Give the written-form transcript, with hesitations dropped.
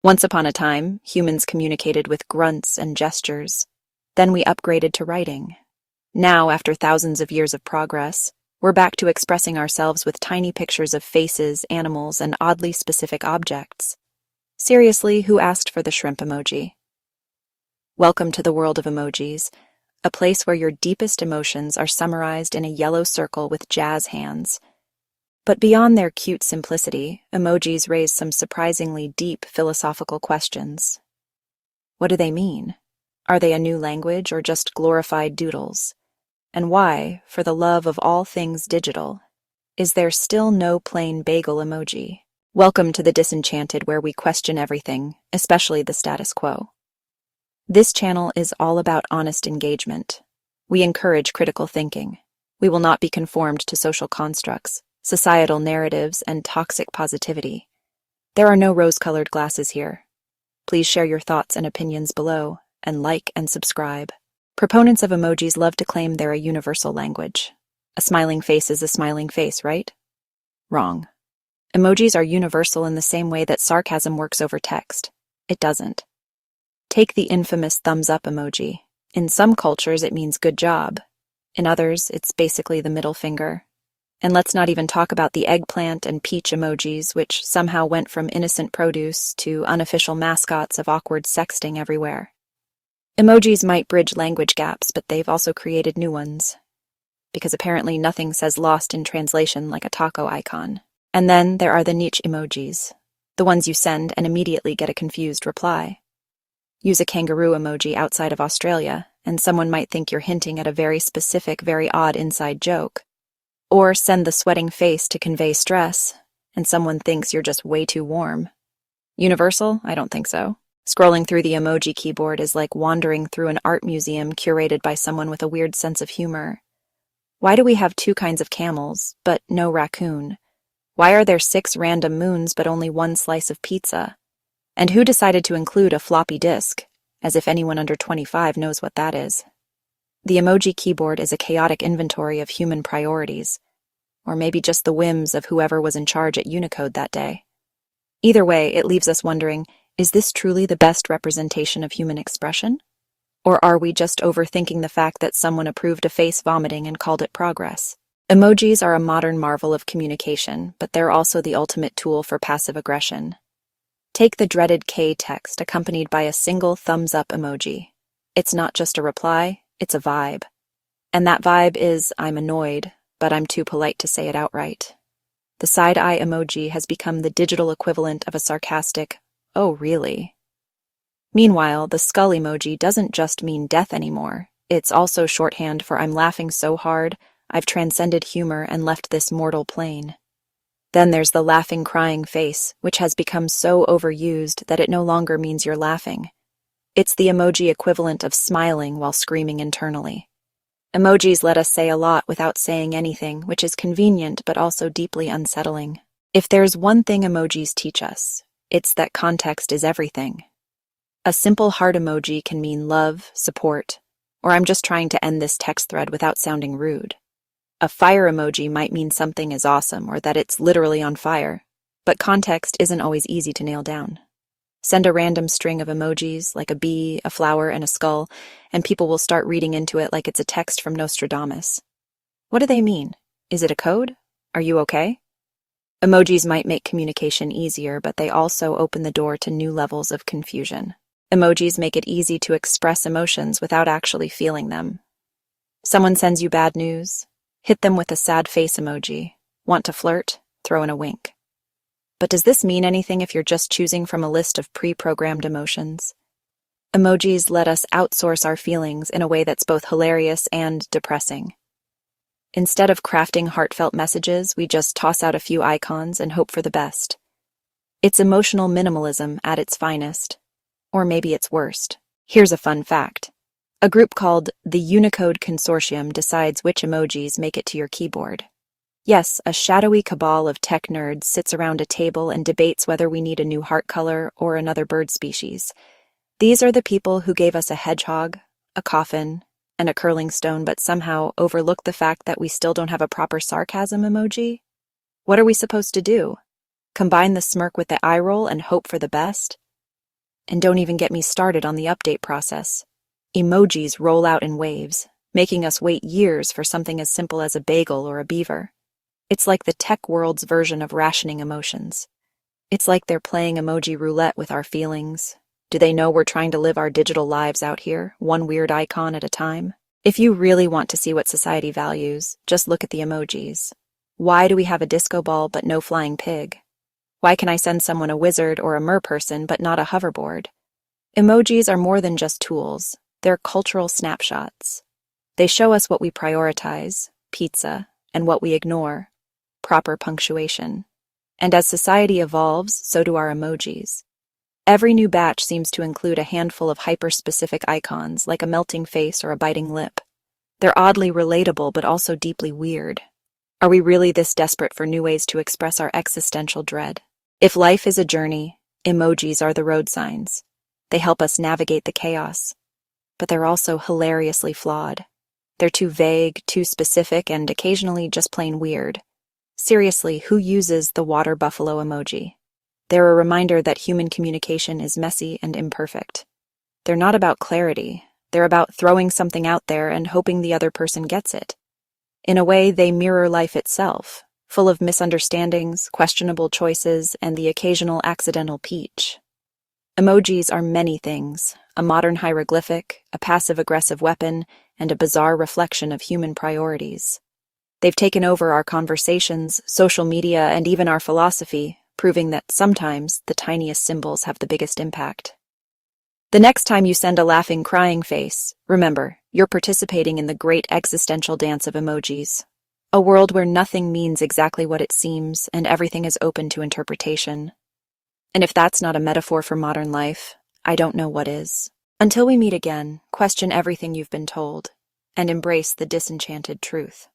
Once upon a time, humans communicated with grunts and gestures. Then we upgraded to writing. Now, after thousands of years of progress, we're back to expressing ourselves with tiny pictures of faces, animals, and oddly specific objects. Seriously, who asked for the shrimp emoji? Welcome to the world of emojis, a place where your deepest emotions are summarized in a yellow circle with jazz hands. But beyond their cute simplicity, emojis raise some surprisingly deep philosophical questions. What do they mean? Are they a new language or just glorified doodles? And why, for the love of all things digital, is there still no plain bagel emoji? Welcome to the Disenchanted, where we question everything, especially the status quo. This channel is all about honest engagement. We encourage critical thinking. We will not be conformed to social constructs, societal narratives, and toxic positivity. There are no rose-colored glasses here. Please share your thoughts and opinions below, and like and subscribe. Proponents of emojis love to claim they're a universal language. A smiling face is a smiling face, right? Wrong. Emojis are universal in the same way that sarcasm works over text. It doesn't. Take the infamous thumbs-up emoji. In some cultures, it means good job. In others, it's basically the middle finger. And let's not even talk about the eggplant and peach emojis, which somehow went from innocent produce to unofficial mascots of awkward sexting everywhere. Emojis might bridge language gaps, but they've also created new ones. Because apparently nothing says lost in translation like a taco icon. And then there are the niche emojis, the ones you send and immediately get a confused reply. Use a kangaroo emoji outside of Australia, and someone might think you're hinting at a very specific, very odd inside joke. Or send the sweating face to convey stress, and someone thinks you're just way too warm. Universal? I don't think so. Scrolling through the emoji keyboard is like wandering through an art museum curated by someone with a weird sense of humor. Why do we have two kinds of camels, but no raccoon? Why are there 6 random moons but only 1 slice of pizza? And who decided to include a floppy disk, as if anyone under 25 knows what that is? The emoji keyboard is a chaotic inventory of human priorities, or maybe just the whims of whoever was in charge at Unicode that day. Either way, it leaves us wondering, is this truly the best representation of human expression? Or are we just overthinking the fact that someone approved a face vomiting and called it progress? Emojis are a modern marvel of communication, but they're also the ultimate tool for passive aggression. Take the dreaded K text accompanied by a single thumbs-up emoji. It's not just a reply, it's a vibe. And that vibe is, I'm annoyed, but I'm too polite to say it outright. The side-eye emoji has become the digital equivalent of a sarcastic, "Oh, really?" Meanwhile, the skull emoji doesn't just mean death anymore. It's also shorthand for I'm laughing so hard, I've transcended humor and left this mortal plane. Then there's the laughing crying face, which has become so overused that it no longer means you're laughing. It's the emoji equivalent of smiling while screaming internally. Emojis let us say a lot without saying anything, which is convenient but also deeply unsettling. If there's one thing emojis teach us, it's that context is everything. A simple heart emoji can mean love, support, or I'm just trying to end this text thread without sounding rude. A fire emoji might mean something is awesome or that it's literally on fire, but context isn't always easy to nail down. Send a random string of emojis, like a bee, a flower, and a skull, and people will start reading into it like it's a text from Nostradamus. What do they mean? Is it a code? Are you okay? Emojis might make communication easier, but they also open the door to new levels of confusion. Emojis make it easy to express emotions without actually feeling them. Someone sends you bad news. Hit them with a sad face emoji. Want to flirt? Throw in a wink. But does this mean anything if you're just choosing from a list of pre-programmed emotions? Emojis let us outsource our feelings in a way that's both hilarious and depressing. Instead of crafting heartfelt messages, we just toss out a few icons and hope for the best. It's emotional minimalism at its finest. Or maybe its worst. Here's a fun fact. A group called the Unicode Consortium decides which emojis make it to your keyboard. Yes, a shadowy cabal of tech nerds sits around a table and debates whether we need a new heart color or another bird species. These are the people who gave us a hedgehog, a coffin, and a curling stone, but somehow overlook the fact that we still don't have a proper sarcasm emoji. What are we supposed to do? Combine the smirk with the eye roll and hope for the best? And don't even get me started on the update process. Emojis roll out in waves, making us wait years for something as simple as a bagel or a beaver. It's like the tech world's version of rationing emotions. It's like they're playing emoji roulette with our feelings. Do they know we're trying to live our digital lives out here, one weird icon at a time? If you really want to see what society values, just look at the emojis. Why do we have a disco ball but no flying pig? Why can I send someone a wizard or a merperson but not a hoverboard? Emojis are more than just tools. They're cultural snapshots. They show us what we prioritize, pizza, and what we ignore, proper punctuation. And as society evolves, so do our emojis. Every new batch seems to include a handful of hyper-specific icons, like a melting face or a biting lip. They're oddly relatable, but also deeply weird. Are we really this desperate for new ways to express our existential dread? If life is a journey, emojis are the road signs. They help us navigate the chaos. But they're also hilariously flawed. They're too vague, too specific, and occasionally just plain weird. Seriously, who uses the water buffalo emoji? They're a reminder that human communication is messy and imperfect. They're not about clarity. They're about throwing something out there and hoping the other person gets it. In a way, they mirror life itself, full of misunderstandings, questionable choices, and the occasional accidental peach. Emojis are many things: a modern hieroglyphic, a passive-aggressive weapon, and a bizarre reflection of human priorities. They've taken over our conversations, social media, and even our philosophy, proving that sometimes the tiniest symbols have the biggest impact. The next time you send a laughing, crying face, remember, you're participating in the great existential dance of emojis. A world where nothing means exactly what it seems and everything is open to interpretation. And if that's not a metaphor for modern life, I don't know what is. Until we meet again, question everything you've been told and embrace the disenchanted truth.